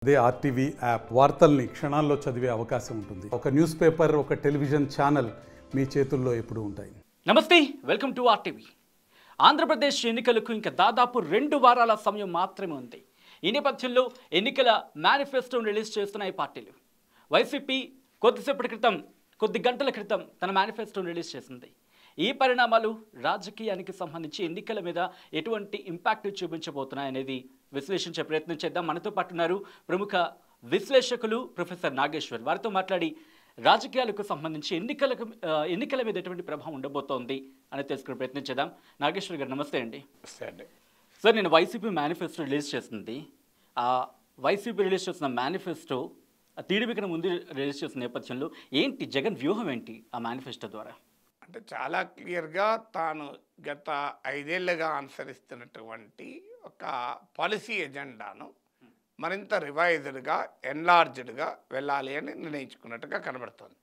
అదే RTV app వార్తల్ని క్షణాల్లో చదివే అవకాశం ఉంటుంది. ఒక న్యూస్ పేపర్, ఒక టెలివిజన్ ఛానల్ మీ చేతుల్లో ఎప్పుడూ ఉంటాయి. నమస్తే, వెల్కమ్ టు ఆర్టీవీ. ఆంధ్రప్రదేశ్ ఎన్నికలకు ఇంకా దాదాపు 2 వారాల సమయం మాత్రమే ఉంది. ఈ నేపథ్యంలో ఎన్నికల మేనిఫెస్టోను రిలీజ్ చేస్తున్నాయి పార్టీలు. వైసీపీ కొద్ది గంటల క్రితం తన మేనిఫెస్టోను రిలీజ్ చేసింది. ఈ పరిణామాలు రాజకీయానికి సంబంధించి ఎన్నికల మీద ఎటువంటి ఇంపాక్ట్ చూపించబోతున్నాయనేది విశ్లేషించే ప్రయత్నం చేద్దాం. మనతో పాటు ఉన్నారు ప్రముఖ విశ్లేషకులు ప్రొఫెసర్ నాగేశ్వర్. వారితో మాట్లాడి రాజకీయాలకు సంబంధించి ఎన్నికల మీద ఎటువంటి ప్రభావం ఉండబోతోంది అని తెలుసుకునే ప్రయత్నం చేద్దాం. నాగేశ్వర్ గారు నమస్తే అండి. సార్, నేను వైసీపీ మేనిఫెస్టో రిలీజ్ చేసింది. ఆ వైసీపీ రిలీజ్ చేసిన మేనిఫెస్టో టీడీపీ కన్నా ముందు రిలీజ్ చేసిన నేపథ్యంలో ఏంటి జగన్ వ్యూహం ఏంటి ఆ మేనిఫెస్టో ద్వారా? అంటే చాలా క్లియర్గా తాను గత 5 ఏళ్లుగా అనుసరిస్తున్నటువంటి ఒక పాలసీ ఎజెండాను మరింత రివైజ్డ్గా, ఎన్లార్జ్డ్గా వెళ్ళాలి అని నిర్ణయించుకున్నట్టుగా కనబడుతుంది.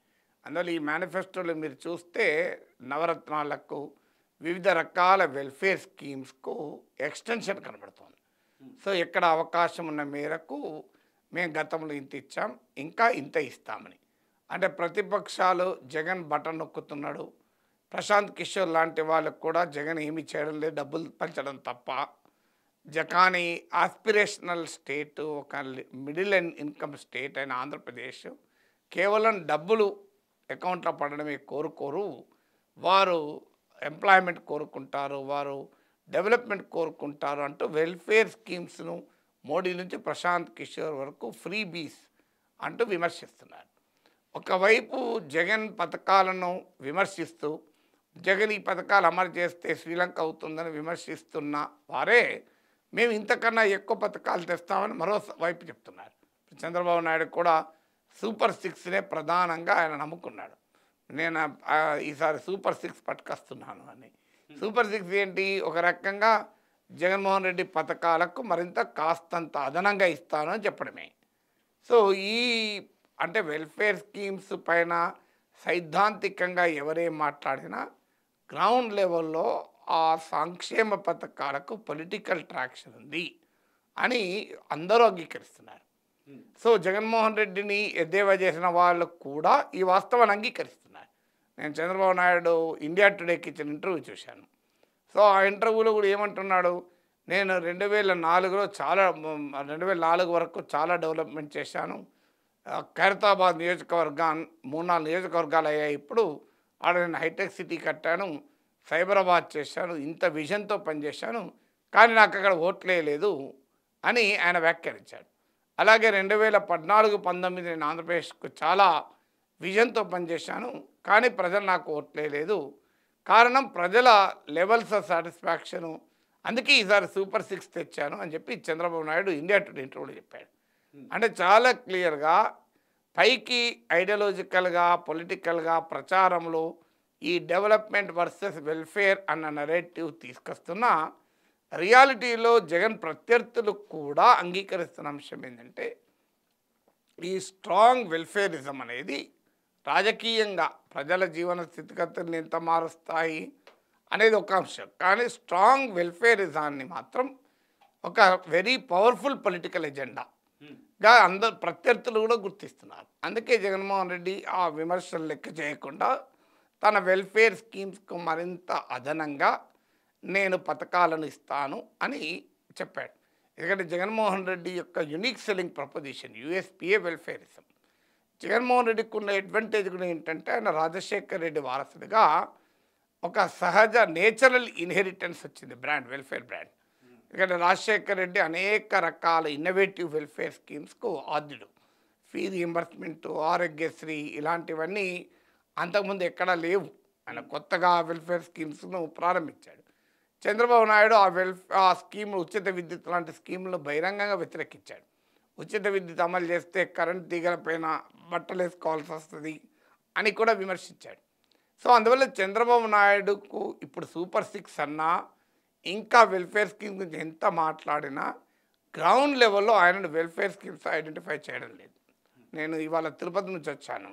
అందువల్ల ఈ మేనిఫెస్టోలో మీరు చూస్తే నవరత్నాలకు, వివిధ రకాల వెల్ఫేర్ స్కీమ్స్కు ఎక్స్టెన్షన్ కనబడుతుంది. సో ఎక్కడ అవకాశం ఉన్న మేరకు మేము గతంలో ఇంత ఇచ్చాం, ఇంకా ఇంత ఇస్తామని. అంటే ప్రతిపక్షాలు జగన్ బటన్ నొక్కుతున్నాడు, ప్రశాంత్ కిషోర్ లాంటి వాళ్ళకు కూడా జగన్ ఏమి చేయడం లేదు, డబ్బులు పంచడం తప్ప. కానీ ఆస్పిరేషనల్ స్టేట్, ఒక మిడిల్ ఇన్కమ్ స్టేట్ అయిన ఆంధ్రప్రదేశ్ కేవలం డబ్బులు అకౌంట్లో పడడమే కోరుకోరు. వారు ఎంప్లాయ్మెంట్ కోరుకుంటారు, వారు డెవలప్మెంట్ కోరుకుంటారు అంటూ వెల్ఫేర్ స్కీమ్స్ను మోడీ నుంచి ప్రశాంత్ కిషోర్ వరకు ఫ్రీ బీస్ అంటూ విమర్శిస్తున్నారు. ఒకవైపు జగన్ పథకాలను విమర్శిస్తూ, జగన్ ఈ పథకాలు అమలు చేస్తే శ్రీలంక అవుతుందని విమర్శిస్తున్న వారే మేము ఇంతకన్నా ఎక్కువ పథకాలు తెస్తామని మరోవైపు చెప్తున్నారు. చంద్రబాబు నాయుడు కూడా సూపర్ 6నే ప్రధానంగా ఆయన నమ్ముకున్నాడు. నేను ఈసారి సూపర్ 6 పట్టుకొస్తున్నాను అని. సూపర్ 6 ఏంటి? ఒక రకంగా జగన్మోహన్ రెడ్డి పథకాలకు మరింత కాస్తంత అదనంగా ఇస్తాను అని చెప్పడమే. సో అంటే వెల్ఫేర్ స్కీమ్స్ పైన సైద్ధాంతికంగా ఎవరేం మాట్లాడినా గ్రౌండ్ లెవెల్లో ఆ సంక్షేమ పథకాలకు పొలిటికల్ ట్రాక్షన్ ఉంది అని అందరూ అంగీకరిస్తున్నారు. సో జగన్మోహన్ రెడ్డిని ఎద్దేవా చేసిన వాళ్ళు కూడా ఈ వాస్తవాన్ని అంగీకరిస్తున్నారు. నేను చంద్రబాబు నాయుడు ఇండియా టుడేకి ఇచ్చిన ఇంటర్వ్యూ చూశాను. సో ఆ ఇంటర్వ్యూలో కూడా ఏమంటున్నాడు, నేను 2004 వరకు చాలా డెవలప్మెంట్ చేశాను. ఖైరతాబాద్ నియోజకవర్గాన్ని 3-4 నియోజకవర్గాలు అయ్యాయి. ఇప్పుడు ఆడ నేను హైటెక్ సిటీ కట్టాను, సైబరాబాద్ చేశాను, ఇంత విజన్తో పనిచేశాను, కానీ నాకు అక్కడ ఓట్లే లేదు అని ఆయన వ్యాఖ్యానించాడు. అలాగే 2014-19 నేను ఆంధ్రప్రదేశ్కు చాలా విజన్తో పనిచేశాను, కానీ ప్రజలు నాకు ఓట్లే లేదు. కారణం ప్రజల లెవెల్స్ ఆఫ్ సాటిస్ఫాక్షను, అందుకే ఈసారి సూపర్ 6 తెచ్చాను అని చెప్పి చంద్రబాబు నాయుడు ఇండియా టుడే ఇంటర్వ్యూలో చెప్పాడు. అంటే చాలా క్లియర్గా పైకి ఐడియాలజికల్గా, పొలిటికల్గా ప్రచారంలో ఈ డెవలప్మెంట్ వర్సెస్ వెల్ఫేర్ అన్న నెరేటివ్ తీసుకొస్తున్న రియాలిటీలో జగన్ ప్రత్యర్థులు కూడా అంగీకరిస్తున్న అంశం ఏంటంటే ఈ స్ట్రాంగ్ వెల్ఫేరిజం అనేది రాజకీయంగా ప్రజల జీవన స్థితిగతుల్ని ఎంత మారుస్తాయి అనేది ఒక అంశం. కానీ స్ట్రాంగ్ వెల్ఫేరిజాన్ని మాత్రం ఒక వెరీ పవర్ఫుల్ పొలిటికల్ ఎజెండాగా అందరు ప్రత్యర్థులు కూడా గుర్తిస్తున్నారు. అందుకే జగన్మోహన్ రెడ్డి ఆ విమర్శలు లెక్క చేయకుండా తన వెల్ఫేర్ స్కీమ్స్కు మరింత అదనంగా నేను పథకాలను ఇస్తాను అని చెప్పాడు. ఎందుకంటే జగన్మోహన్ రెడ్డి యొక్క యునిక్ సెల్లింగ్ ప్రపోజిషన్ యూఎస్పీఏ వెల్ఫేరిజం. జగన్మోహన్ రెడ్డికి ఉన్న అడ్వాంటేజ్ కూడా ఏంటంటే ఆయన రాజశేఖర్ రెడ్డి వారసుడిగా ఒక సహజ నేచురల్ ఇన్హెరిటెన్స్ వచ్చింది, బ్రాండ్, వెల్ఫేర్ బ్రాండ్. ఎందుకంటే రాజశేఖర్ రెడ్డి అనేక రకాల ఇన్నోవేటివ్ వెల్ఫేర్ స్కీమ్స్కు ఆద్యుడు. ఫీ రీయింబర్స్మెంట్, ఆరోగ్యశ్రీ ఇలాంటివన్నీ అంతకుముందు ఎక్కడా లేవు. ఆయన కొత్తగా వెల్ఫేర్ స్కీమ్స్ను ప్రారంభించాడు. చంద్రబాబు నాయుడు ఆ స్కీమ్, ఉచిత విద్యుత్ లాంటి స్కీములను బహిరంగంగా వ్యతిరేకించాడు. ఉచిత విద్యుత్ అమలు చేస్తే కరెంట్ తీగలపైన బట్టలు వేసుకోవాల్సి వస్తుంది అని కూడా విమర్శించాడు. సో అందువల్ల చంద్రబాబు నాయుడుకు ఇప్పుడు సూపర్ 6 అన్నా, ఇంకా వెల్ఫేర్ స్కీమ్ గురించి ఎంత మాట్లాడినా గ్రౌండ్ లెవెల్లో ఆయనను వెల్ఫేర్ స్కీమ్స్ ఐడెంటిఫై చేయడం లేదు. నేను ఇవాళ తిరుపతి నుంచి వచ్చాను.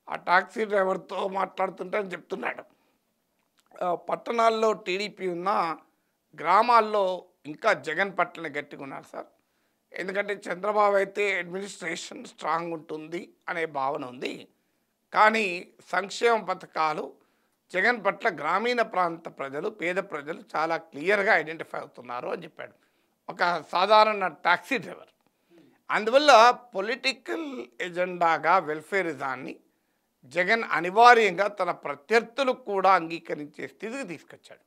ఆ టాక్సీ డ్రైవర్తో మాట్లాడుతుంటే అని చెప్తున్నాడు, పట్టణాల్లో టీడీపీ ఉన్న గ్రామాల్లో ఇంకా జగన్ పట్ల గట్టిగా ఉన్నారు సార్. ఎందుకంటే చంద్రబాబు అయితే అడ్మినిస్ట్రేషన్ స్ట్రాంగ్ ఉంటుంది అనే భావన ఉంది. కానీ సంక్షేమ పథకాలు జగన్ పట్ల గ్రామీణ ప్రాంత ప్రజలు, పేద ప్రజలు చాలా క్లియర్గా ఐడెంటిఫై అవుతున్నారు అని చెప్పాడు. ఒక సాధారణ టాక్సీ డ్రైవర్. అందువల్ల పొలిటికల్ ఎజెండాగా వెల్ఫేరిజాన్ని జగన్ అనివార్యంగా తన ప్రత్యర్థులకు కూడా అంగీకరించే స్థితికి తీసుకొచ్చాడు.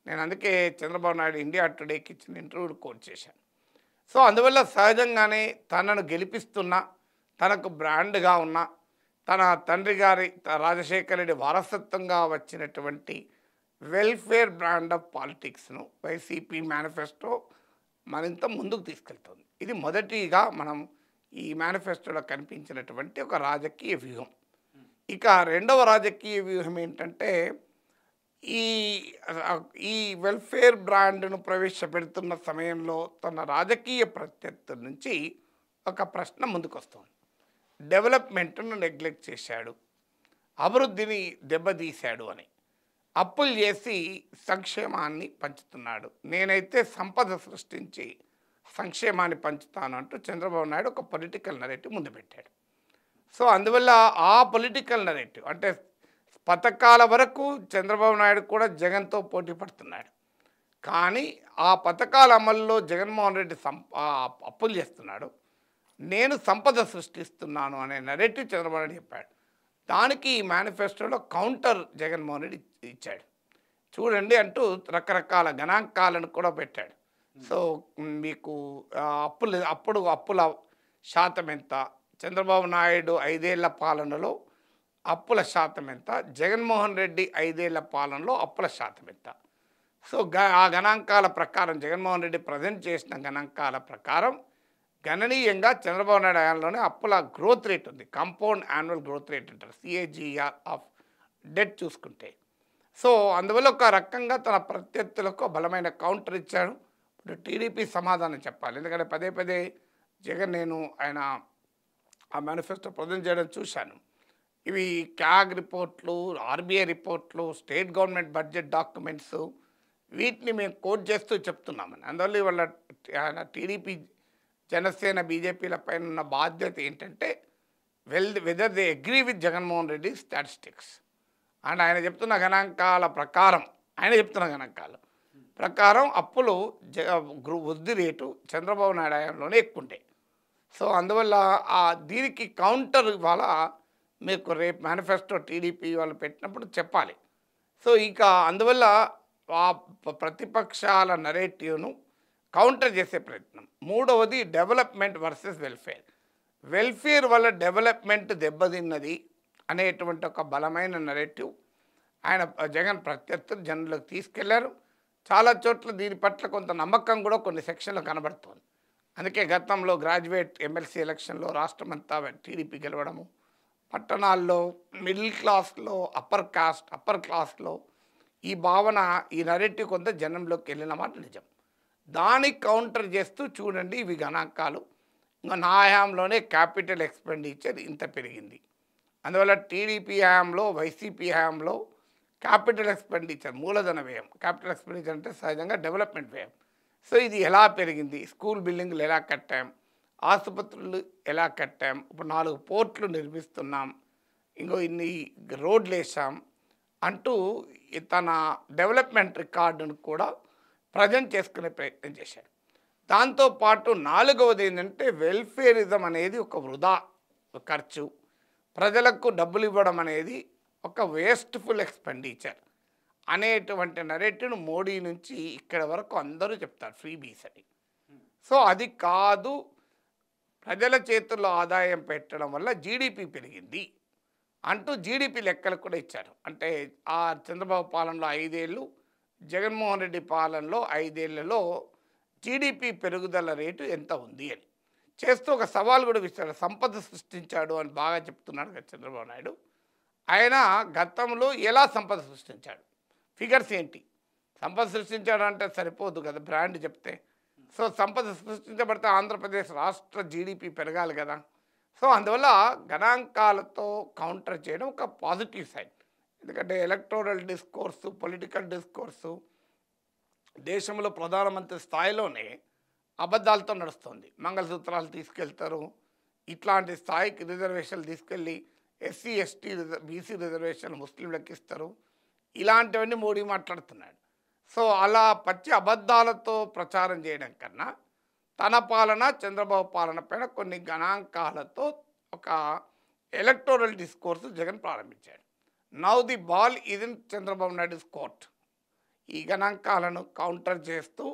నేను అందుకే చంద్రబాబు నాయుడు ఇండియా టుడేకి ఇచ్చిన ఇంటర్వ్యూలు కోట్ చేశాను. సో అందువల్ల సహజంగానే తనను గెలిపిస్తున్న, తనకు బ్రాండ్గా ఉన్న, తన తండ్రి గారి రాజశేఖర రెడ్డి వారసత్వంగా వచ్చినటువంటి వెల్ఫేర్ బ్రాండ్ ఆఫ్ పాలిటిక్స్ను వైసీపీ మేనిఫెస్టో మరింత ముందుకు తీసుకెళ్తుంది. ఇది మొదటిగా మనం ఈ మేనిఫెస్టోలో కనిపించినటువంటి ఒక రాజకీయ వ్యూహం. ఇక రెండవ రాజకీయ వ్యూహం ఏంటంటే ఈ వెల్ఫేర్ బ్రాండ్ను ప్రవేశపెడుతున్న సమయంలో తన రాజకీయ ప్రత్యర్థుల నుంచి ఒక ప్రశ్న ముందుకు వస్తుంది. డెవలప్మెంట్ను నెగ్లెక్ట్ చేశాడు, అభివృద్ధిని దెబ్బతీశాడు అని, అప్పులు చేసి సంక్షేమాన్ని పంచుతున్నాడు, నేనైతే సంపద సృష్టించి సంక్షేమాన్ని పంచుతాను అంటూ చంద్రబాబు నాయుడు ఒక పొలిటికల్ నరేటివ్ ముందు పెట్టాడు. సో అందువల్ల ఆ పొలిటికల్ నరేటివ్ అంటే పథకాల వరకు చంద్రబాబు నాయుడు కూడా జగన్తో పోటీ పడుతున్నాడు. కానీ ఆ పథకాల అమల్లో జగన్మోహన్ రెడ్డి అప్పులు చేస్తున్నాడు, నేను సంపద సృష్టిస్తున్నాను అనే నరేటివ్ చంద్రబాబు నాయుడు చెప్పాడు. దానికి ఈ మేనిఫెస్టోలో కౌంటర్ జగన్మోహన్ రెడ్డి ఇచ్చాడు. చూడండి అంటూ రకరకాల గణాంకాలను కూడా పెట్టాడు. సో మీకు అప్పుల శాతం ఎంత, చంద్రబాబు నాయుడు 5 ఏళ్ల పాలనలో అప్పుల శాతం ఎంత, జగన్మోహన్ రెడ్డి 5 ఏళ్ల పాలనలో అప్పుల శాతం ఎంత. సో ఆ గణాంకాల ప్రకారం జగన్మోహన్ రెడ్డి ప్రజెంట్ చేసిన గణాంకాల ప్రకారం గణనీయంగా చంద్రబాబు నాయుడు హయాంలోనే అప్పుల గ్రోత్ రేట్ ఉంది. కాంపౌండ్ యాన్యువల్ గ్రోత్ రేట్ అంటారు, CAGR ఆఫ్ డెట్ చూసుకుంటే. సో అందువల్ల ఒక రకంగా తన ప్రత్యర్థులకు బలమైన కౌంటర్ ఇచ్చాడు. ఇప్పుడు టీడీపీ సమాధానం చెప్పాలి. ఎందుకంటే పదే పదే జగన్ ఆయన ఆ మేనిఫెస్టో ప్రజెంట్ చేయడం చూశాను. ఇవి క్యాగ్ రిపోర్ట్లు, RBI రిపోర్ట్లు, స్టేట్ గవర్నమెంట్ బడ్జెట్ డాక్యుమెంట్స్, వీటిని మేము కోట్ చేస్తూ చెప్తున్నామని. అందువల్ల ఇవాళ ఆయన టీడీపీ, జనసేన, బీజేపీల పైన ఉన్న బాధ్యత ఏంటంటే whether they agree with Jaganmohan Reddy statistics and ఆయన చెప్తున్న గణాంకాల ప్రకారం, అప్పులు వృద్ధి రేటు చంద్రబాబు నాయుడు హయాంలోనే ఎక్కువ ఉంటాయి. సో అందువల్ల దీనికి కౌంటర్ ఇవాళ మీకు రేపు మేనిఫెస్టో టీడీపీ వాళ్ళు పెట్టినప్పుడు చెప్పాలి. సో ఇక అందువల్ల ఆ ప్రతిపక్షాల నరేటివ్ను కౌంటర్ చేసే ప్రయత్నం. మూడవది డెవలప్మెంట్ వర్సెస్ వెల్ఫేర్ వల్ల డెవలప్మెంట్ దెబ్బతిన్నది అనేటువంటి ఒక బలమైన నరేటివ్ ఆయన జగన్ ప్రత్యర్థులు జనంలోకి తీసుకెళ్లారు. చాలా చోట్ల దీని పట్ల కొంత నమ్మకం కూడా కొన్ని సెక్షన్లు కనబడుతుంది. అందుకే గతంలో గ్రాడ్యుయేట్ ఎమ్మెల్సీ ఎలక్షన్లో రాష్ట్రమంతా టీడీపీ గెలవడము, పట్టణాల్లో మిడిల్ క్లాస్లో, అప్పర్ క్లాస్లో ఈ భావన, ఈ నరేటివ్ కొంత జనంలోకి వెళ్ళిన మాట నిజం. దానికి కౌంటర్ చేస్తూ చూడండి ఇవి గణాంకాలు, ఇంకా నా హయాంలోనే క్యాపిటల్ ఎక్స్పెండిచర్ ఇంత పెరిగింది. అందువల్ల టీడీపీ హయాంలో, వైసీపీ హయాంలో క్యాపిటల్ ఎక్స్పెండిచర్, మూలధన వ్యయం, క్యాపిటల్ ఎక్స్పెండిచర్ అంటే సహజంగా డెవలప్మెంట్ వ్యయం. సో ఇది ఎలా పెరిగింది, స్కూల్ బిల్డింగ్లు ఎలా కట్టాం, ఆసుపత్రులు ఎలా కట్టాం, ఇప్పుడు 4 పోర్ట్లు నిర్మిస్తున్నాం, ఇన్ని రోడ్లు వేసాం అంటూ తన డెవలప్మెంట్ రికార్డును కూడా ప్రజెంట్ చేసుకునే ప్రయత్నం చేశాడు. దాంతోపాటు 4వది ఏంటంటే వెల్ఫేరిజం అనేది ఒక వృధా ఖర్చు, ప్రజలకు డబ్బులు ఇవ్వడం అనేది ఒక వేస్ట్ఫుల్ ఎక్స్పెండిచర్ అనేటువంటి నరేటివ్ను మోడీ నుంచి ఇక్కడ వరకు అందరూ చెప్తారు, ఫ్రీబీస్ అని. సో అది కాదు, ప్రజల చేతుల్లో ఆదాయం పెట్టడం వల్ల జీడిపి పెరిగింది అంటూ జీడిపి లెక్కలు కూడా ఇచ్చారు. అంటే ఆ చంద్రబాబు పాలనలో 5 ఏళ్ళు, జగన్మోహన్ రెడ్డి పాలనలో 5 ఏళ్లలో జీడిపి పెరుగుదల రేటు ఎంత ఉంది అని చేస్తూ ఒక సవాల్ కూడా ఇచ్చాడు. సంపద సృష్టించాడు అని బాగా చెప్తున్నాడు కదా చంద్రబాబు నాయుడు. ఆయన గతంలో ఎలా సంపద సృష్టించాడు, ఫిగర్స్ ఏంటి, సంపద సృష్టించాడు అంటే సరిపోదు కదా బ్రాండ్ చెప్తే. సో సంపద సృష్టించబడితే ఆంధ్రప్రదేశ్ రాష్ట్ర జీడిపి పెరగాలి కదా. సో అందువల్ల గణాంకాలతో కౌంటర్ చేయడం ఒక పాజిటివ్ సైడ్. ఎందుకంటే ఎలక్టోరల్ డిస్కోర్సు, పొలిటికల్ డిస్కోర్సు దేశంలో ప్రధానమంత్రి స్థాయిలోనే అబద్ధాలతో నడుస్తుంది. మంగళసూత్రాలు తీసుకెళ్తారు, ఇట్లాంటి స్థాయికి రిజర్వేషన్లు తీసుకెళ్ళి ఎస్సీ ఎస్టీ బీసీ రిజర్వేషన్ ముస్లింలకు ఇస్తారు. ఇలాంటివన్నీ మోడీ మాట్లాడుతున్నాడు. సో అలా పచ్చి అబద్ధాలతో ప్రచారం చేయడం కన్నా తన పాలన చంద్రబాబు పాలన పైన కొన్ని గణాంకాలతో ఒక ఎలక్టోరల్ డిస్కోర్స్ జగన్ ప్రారంభించాడు. Now the ball is in Chandrababu Naidu's court. ఈ గణాంకాలను కౌంటర్ చేస్తూ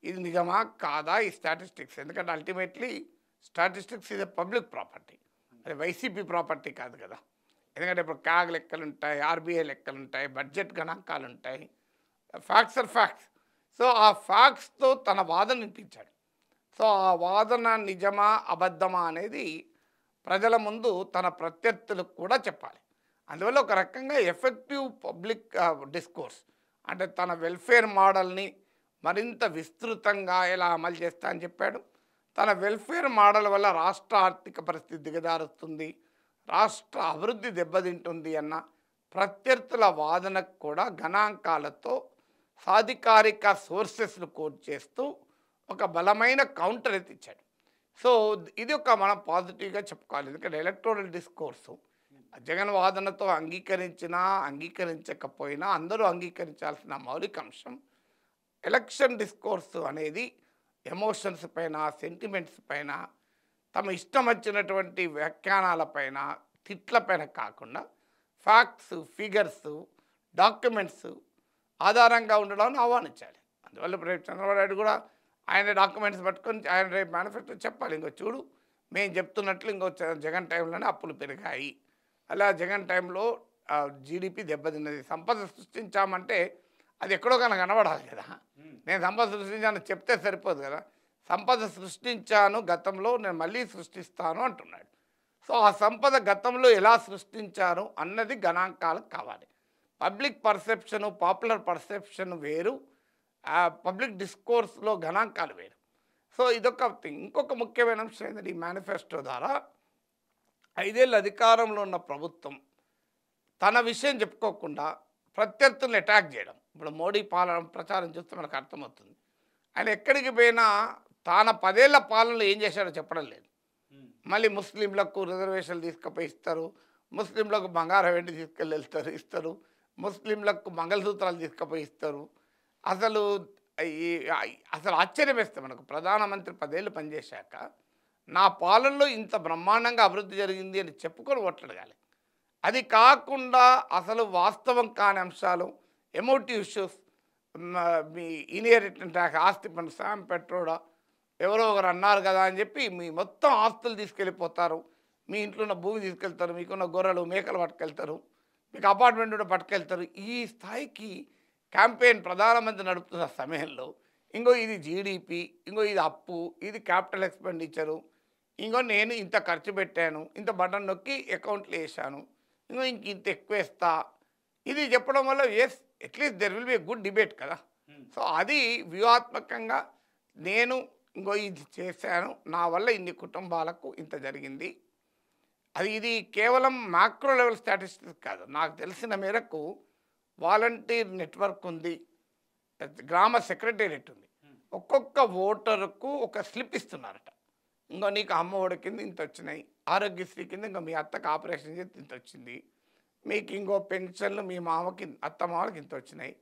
ఇది నిజమా కాదా ఈ స్టాటిస్టిక్స్, ఎందుకంటే అల్టిమేట్లీ స్టాటిస్టిక్స్ ఇది పబ్లిక్ ప్రాపర్టీ, అది వైసీపీ ప్రాపర్టీ కాదు కదా. ఎందుకంటే ఇప్పుడు క్యాగ్ లెక్కలు ఉంటాయి, ఆర్బీఐ లెక్కలు ఉంటాయి, బడ్జెట్ గణాంకాలు ఉంటాయి, ఫ్యాక్ట్స్ ఆర్ ఫ్యాక్ట్స్. సో ఆ ఫ్యాక్ట్స్తో తన వాదన వినిపించాడు. సో ఆ వాదన నిజమా అబద్ధమా అనేది ప్రజల ముందు తన ప్రత్యర్థులకు కూడా చెప్పాలి. అందువల్ల ఒక రకంగా ఎఫెక్టివ్ పబ్లిక్ డిస్కోర్స్ అంటే తన వెల్ఫేర్ మోడల్ని మరింత విస్తృతంగా ఎలా అమలు చేస్తా అని చెప్పాడు. తన వెల్ఫేర్ మోడల్ వల్ల రాష్ట్ర ఆర్థిక పరిస్థితి దిగజారుస్తుంది, రాష్ట్ర అభివృద్ధి దెబ్బతింటుంది అన్న ప్రత్యర్థుల వాదనకు కూడా గణాంకాలతో సాధికారిక సోర్సెస్ను కోట్ చేస్తూ ఒక బలమైన కౌంటర్ ఎత్తిచ్చాడు. సో ఇది ఒక మనం పాజిటివ్గా చెప్పుకోవాలి. ఎందుకంటే ఎలక్టోరల్ డిస్కోర్సు జగన్ వాదనతో అంగీకరించినా అంగీకరించకపోయినా అందరూ అంగీకరించాల్సిన మౌలిక అంశం. ఎలక్షన్ డిస్కోర్సు అనేది ఎమోషన్స్ పైన, సెంటిమెంట్స్ పైన, తమ ఇష్టం వచ్చినటువంటి వ్యాఖ్యానాల పైన, తిట్ల పైన కాకుండా ఫ్యాక్ట్స్, ఫిగర్స్, డాక్యుమెంట్స్ ఆధారంగా ఉండడాన్ని ఆహ్వానించాలి. అందువల్ల రేపు చంద్రబాబు నాయుడు కూడా ఆయన డాక్యుమెంట్స్ పట్టుకొని ఆయన రేపు మేనిఫెస్టో చెప్పాలి. ఇంకో చూడు మేము చెప్తున్నట్లు ఇంకో జగన్ టైంలోనే అప్పులు పెరిగాయి, అలా జగన్ టైంలో జీడిపి దెబ్బతిన్నది, సంపద సృష్టించామంటే అది ఎక్కడో కన్నా కనబడాలి కదా. నేను సంపద సృష్టించాను చెప్తే సరిపోదు కదా. సంపద సృష్టించాను గతంలో, నేను మళ్ళీ సృష్టిస్తాను అంటున్నాడు. సో ఆ సంపద గతంలో ఎలా సృష్టించాను అన్నది గణాంకాలకు కావాలి. పబ్లిక్ పర్సెప్షను, పాపులర్ పర్సెప్షన్ వేరు, పబ్లిక్ డిస్కోర్స్లో గణాంకాలు వేరు. సో ఇదొక థింగ్. ఇంకొక ముఖ్యమైన అంశం ఏంటంటే ఈ మేనిఫెస్టో ద్వారా 5 ఏళ్ళు అధికారంలో ఉన్న ప్రభుత్వం తన విషయం చెప్పుకోకుండా ప్రత్యర్థులను అటాక్ చేయడం. ఇప్పుడు మోడీ పాలన ప్రచారం చూస్తే మనకు అర్థమవుతుంది. ఆయన ఎక్కడికి పోయినా తాను 10 ఏళ్ల పాలనలో ఏం చేశాడో చెప్పడం లేదు. మళ్ళీ ముస్లింలకు రిజర్వేషన్లు తీసుకుపోయి ఇస్తారు, ముస్లింలకు బంగారం వెండి తీసుకెళ్ళి ఇస్తారు, ముస్లింలకు మంగళసూత్రాలు తీసుకుపోయి ఇస్తారు. అసలు ఆశ్చర్యం వేస్తే మనకు ప్రధానమంత్రి 10 ఏళ్ళు పనిచేశాక నా పాలనలో ఇంత బ్రహ్మాండంగా అభివృద్ధి జరిగింది అని చెప్పుకొని ఓట్లడగాలి. అది కాకుండా అసలు వాస్తవం కాని అంశాలు, ఎమోటివ్ ఇష్యూస్, మీ ఇన్హెరిటెన్స్ ట్యాక్స్, ఆస్తి పన్ను, శామ్ పెట్రోడా ఎవరో ఒకరు అన్నారు కదా అని చెప్పి మీ మొత్తం ఆస్తులు తీసుకెళ్ళిపోతారు, మీ ఇంట్లో ఉన్న భూమి తీసుకెళ్తారు, మీకున్న గొర్రెలు మేకలు పట్టుకెళ్తారు, మీకు అపార్ట్మెంట్ కూడా పట్టుకెళ్తారు. ఈ స్థాయికి క్యాంపెయిన్ ప్రధానమంత్రి నడుపుతున్న సమయంలో ఇంకో ఇది జీడిపి, ఇంకో ఇది అప్పు, ఇది క్యాపిటల్ ఎక్స్పెండిచరు, ఇంకో నేను ఇంత ఖర్చు పెట్టాను, ఇంత బటన్ నొక్కి అకౌంట్లు వేసాను, ఇంకో ఇంత ఎక్కువ వేస్తా, ఇది చెప్పడం వల్ల yes at least there will be a good debate కదా. సో అది వ్యూహాత్మకంగా నేను ఇంకో ఇది చేశాను, నా వల్ల ఇన్ని కుటుంబాలకు ఇంత జరిగింది. ఇది కేవలం మ్యాక్రో లెవెల్ స్టాటిస్టిక్స్ కాదు. నాకు తెలిసిన మేరకు వాలంటీర్ నెట్వర్క్ ఉంది, గ్రామ సెక్రటేరియట్ ఉంది. ఒక్కొక్క ఓటరుకు ఒక స్లిప్ ఇస్తున్నారట. ఇంకో నీకు అమ్మఒడి కింద ఇంత వచ్చినాయి, ఆరోగ్యశ్రీ కింద ఇంకా మీ అత్తకు ఆపరేషన్ చేసి ఇంత వచ్చింది, మీకు ఇంకో పెన్షన్లు మీ మామకి అత్త మామకి ఇంత వచ్చినాయి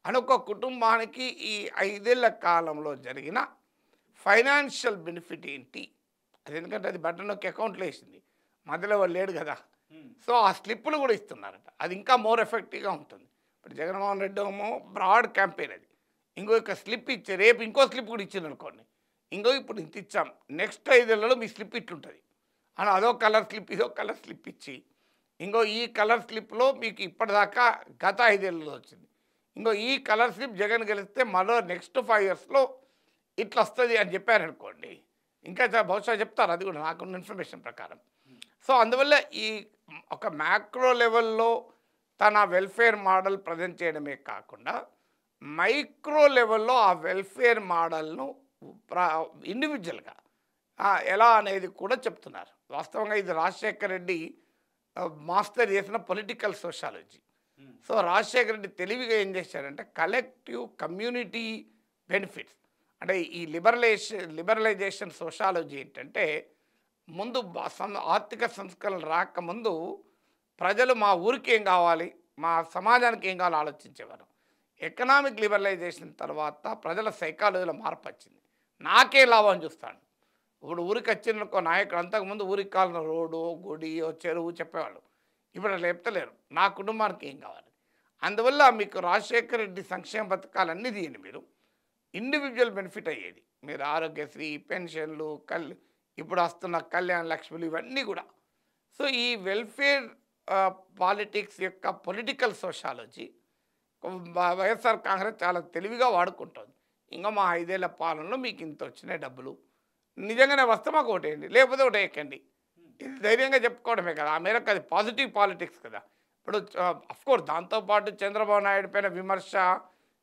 అని ఒక కుటుంబానికి ఈ 5 ఏళ్ల కాలంలో జరిగిన ఫైనాన్షియల్ బెనిఫిట్ ఏంటి అది. ఎందుకంటే అది బటన్ నొక్కి అకౌంట్లో వేసింది, మధ్యలో వాళ్ళు లేడు కదా. సో ఆ స్లిప్పులు కూడా ఇస్తున్నారట. అది ఇంకా మోర్ ఎఫెక్టివ్గా ఉంటుంది. ఇప్పుడు జగన్మోహన్ రెడ్డి ఏమో బ్రాడ్ క్యాంపెయిన్ అది, ఇంకో స్లిప్ ఇచ్చే, రేపు ఇంకో స్లిప్ కూడా ఇచ్చింది అనుకోండి, ఇంకో ఇప్పుడు ఇంత ఇచ్చాం, నెక్స్ట్ 5 ఏళ్లలో మీ స్లిప్ ఇట్లుంటుంది అని అదో కలర్ స్లిప్ ఇదో కలర్ స్లిప్ ఇచ్చి, ఇంకో ఈ కలర్ స్లిప్లో మీకు ఇప్పటిదాకా గత 5 ఏళ్ళలో వచ్చింది, ఇంకో ఈ కలర్ స్లిప్ జగన్ గెలిస్తే మరో నెక్స్ట్ 5 ఇయర్స్లో ఇట్లా వస్తుంది అని చెప్పారనుకోండి, ఇంకా బహుశా చెప్తారు, అది కూడా నాకున్న ఇన్ఫర్మేషన్ ప్రకారం. సో అందువల్ల ఈ ఒక మ్యాక్రో లెవెల్లో తన వెల్ఫేర్ మోడల్ ప్రజెంట్ చేయడమే కాకుండా మైక్రో లెవెల్లో ఆ వెల్ఫేర్ మోడల్ను ఇండివిజువల్గా ఎలా అనేది కూడా చెప్తున్నారు. వాస్తవంగా ఇది రాజశేఖర రెడ్డి మాస్టర్ చేసిన political sociology. So Rajasekhara Reddy తెలివిగా ఏం చేశారంటే కలెక్టివ్ కమ్యూనిటీ బెనిఫిట్స్ అంటే ఈ లిబరలైజేషన్ సోషాలజీ ఏంటంటే ముందు ఆర్థిక సంస్కరణలు రాకముందు ప్రజలు మా ఊరికి ఏం కావాలి, మా సమాజానికి ఏం కావాలో ఆలోచించేవారు. ఎకనామిక్ లిబరలైజేషన్ తర్వాత ప్రజల సైకాలజీలో మార్పు వచ్చింది. నాకే లాభం చూస్తాను. ఇప్పుడు ఊరికి వచ్చిన నాయకుడు అంతకుముందు ఊరికి కావాలన్న రోడ్డు, గుడియో, చెరువు చెప్పేవాళ్ళు. ఇప్పుడు అట్లా చెప్తలేరు. నా కుటుంబానికి ఏం కావాలి. అందువల్ల మీకు రాజశేఖర రెడ్డి సంక్షేమ పథకాలన్నీ తీయండి, మీరు ఇండివిజువల్ బెనిఫిట్ అయ్యేది. మీరు ఆరోగ్యశ్రీ, పెన్షన్లు, ఇప్పుడు వస్తున్న కళ్యాణ లక్ష్మిలు ఇవన్నీ కూడా. సో ఈ వెల్ఫేర్ పాలిటిక్స్ యొక్క పొలిటికల్ సోషాలజీ వైఎస్ఆర్ కాంగ్రెస్ చాలా తెలివిగా వాడుకుంటుంది. ఇంకా మా 5 ఏళ్ల పాలనలో మీకు ఇంత వచ్చినాయి డబ్బులు, నిజంగానే వస్తే మాకు ఓటేయండి, లేకపోతే ఓటేయకండి. ఇది ధైర్యంగా చెప్పుకోవడమే కదా. ఆ మేరకు అది పాజిటివ్ పాలిటిక్స్ కదా. ఇప్పుడు అఫ్కోర్స్ దాంతోపాటు చంద్రబాబు నాయుడు పైన విమర్శ,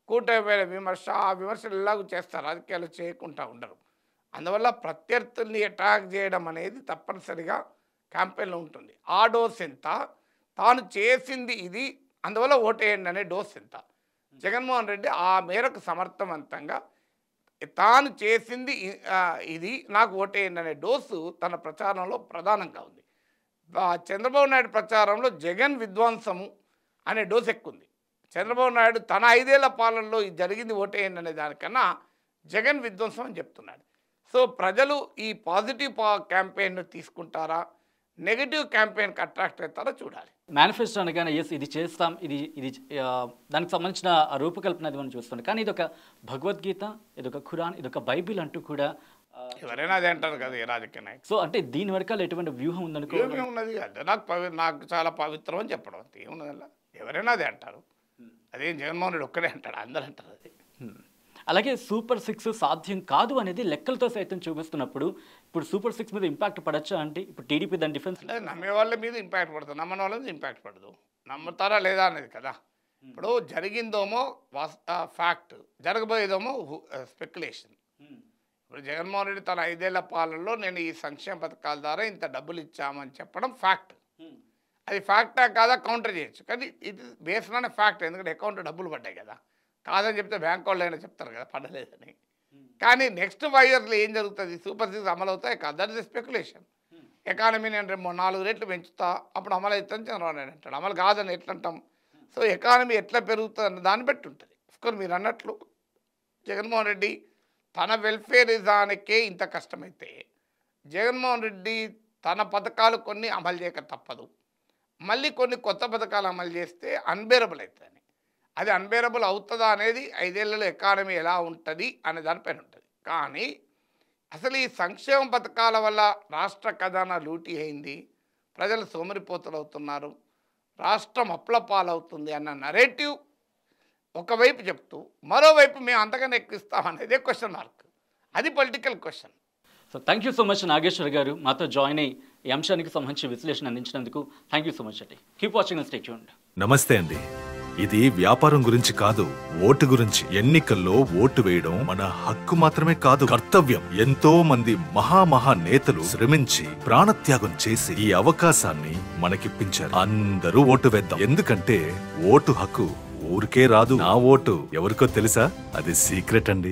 కూటమి పైన విమర్శ, ఆ విమర్శలు ఎలాగూ చేస్తారు, రాజకీయాలు చేయకుండా ఉండరు. అందువల్ల ప్రత్యర్థుల్ని అటాక్ చేయడం అనేది తప్పనిసరిగా క్యాంపెయిన్లో ఉంటుంది. ఆ డోస్ ఎంత, తాను చేసింది ఇది, అందువల్ల ఓటేయండి అనే డోస్ ఎంత. జగన్మోహన్ రెడ్డి ఆ మేరకు సమర్థవంతంగా తాను చేసింది ఇది, నాకు ఓటేయండి అనే డోసు తన ప్రచారంలో ప్రధానంగా ఉంది. చంద్రబాబు నాయుడు ప్రచారంలో జగన్ విధ్వంసము అనే డోసు ఎక్కువ ఉంది. చంద్రబాబు నాయుడు తన 5 ఏళ్ల పాలనలో ఇది జరిగింది ఓటేయండి అనే దానికన్నా జగన్ విధ్వంసం అని చెప్తున్నాడు. సో ప్రజలు ఈ పాజిటివ్ క్యాంపెయిన్ను తీసుకుంటారా, నెగిటివ్ క్యాంపెయిన్కి అట్రాక్ట్ అవుతారో చూడాలి. మేనిఫెస్టో అనగానే ఎస్ ఇది చేస్తాం, ఇది దానికి సంబంధించిన రూపకల్పన అది మనం చూస్తాం. కానీ ఇది ఒక భగవద్గీత, ఇది ఒక ఖురాన్, ఇది ఒక బైబిల్ అంటూ కూడా ఎవరైనా అదే అంటారు కదా ఈ రాజకీయ నాయకులు. సో అంటే దీని వెనకాల ఎటువంటి వ్యూహం ఉందనుకో. ఉన్నది కాదు, నాకు చాలా పవిత్రం అని చెప్పడం అంతే, ఏమున్నది. ఎవరైనా అదే అంటారు. అదేం జగన్మోహన్ రెడ్డి ఒక్కడే అంటాడు, అందరూ అంటారు అది. అలాగే సూపర్ 6 సాధ్యం కాదు అనేది లెక్కలతో సైతం చూపిస్తున్నప్పుడు ఇప్పుడు సూపర్ 6 మీద ఇంపాక్ట్ పడచ్చా అంటే ఇప్పుడు టీడీపీ దాని డిఫెన్స్ నమ్మే వాళ్ళ మీద ఇంపాక్ట్ పడుతుంది, నమ్మని వాళ్ళ మీద ఇంపాక్ట్ పడదు. నమ్ముతారా లేదా అనేది కదా. ఇప్పుడు జరిగిందేమో ఫ్యాక్ట్, జరగబోయేదేమో స్పెక్యులేషన్. ఇప్పుడు జగన్మోహన్ రెడ్డి తన 5 ఏళ్ల పాలనలో నేను ఈ సంక్షేమ పథకాల ద్వారా ఇంత డబ్బులు ఇచ్చామని చెప్పడం ఫ్యాక్ట్. అది ఫ్యాక్టా కాదా కౌంటర్ చేయొచ్చు, కానీ ఇది బేస్లోనే ఫ్యాక్ట్. ఎందుకంటే అకౌంట్లో డబ్బులు పడ్డాయి కదా. కాదని చెప్తే బ్యాంక్ వాళ్ళు అయినా చెప్తారు కదా పడలేదని. కానీ నెక్స్ట్ 5 ఇయర్స్లో ఏం జరుగుతుంది, సూపర్ 6 అమలు అవుతాయి కాదు, దట్ ఇస్ స్పెక్యులేషన్. ఎకానమీ నేను 4 రెట్లు పెంచుతా, అప్పుడు అమలు అవుతుందని చంద్రబాబు నాయుడు అంటాడు. అమలు కాదని ఎట్లా అంటాం. సో ఎకానమీ ఎట్లా పెరుగుతుంది అన్న దాన్ని బట్టి ఉంటుంది. అఫ్కోర్స్ మీరు అన్నట్లు జగన్మోహన్ రెడ్డి తన వెల్ఫేరిజానికే ఇంత కష్టమైతే జగన్మోహన్ రెడ్డి తన పథకాలు కొన్ని అమలు చేయక తప్పదు. మళ్ళీ కొన్ని కొత్త పథకాలు అమలు చేస్తే అన్బేరబుల్ అవుతుంది. అది అన్బేరబుల్ అవుతుందా అనేది 5 ఏళ్లలో ఎకానమీ ఎలా ఉంటుంది అనే దానిపైన ఉంటుంది. కానీ అసలు ఈ సంక్షేమ పథకాల వల్ల రాష్ట్ర ఖజానా లూటీ అయింది, ప్రజలు సోమరిపోతులు అవుతున్నారు, రాష్ట్రం అప్పుల పాలవుతుంది అన్న నరేటివ్ ఒకవైపు చెప్తూ మరోవైపు మేము అంతకన్నా ఎక్కిస్తామనేదే క్వశ్చన్ మార్క్. అది political question. So thank you so much Nageshwar garu మాతో జాయిన్ అయ్యి ఈ అంశానికి సంబంధించి విశ్లేషణ అందించినందుకు థ్యాంక్ యూ సో మచ్ అండి. Keep watching and stay tuned. నమస్తే అండి. ఇది వ్యాపారం గురించి కాదు, ఓటు గురించి. ఎన్నికల్లో ఓటు వేయడం మన హక్కు మాత్రమే కాదు, కర్తవ్యం. ఎంతో మంది మహా నేతలు శ్రమించి ప్రాణత్యాగం చేసి ఈ అవకాశాన్ని మనకిప్పించారు. అందరూ ఓటు వేద్దాం. ఎందుకంటే ఓటు హక్కు ఊరికే రాదు. నా ఓటు ఎవరికో తెలుసా? అది సీక్రెట్ అండి.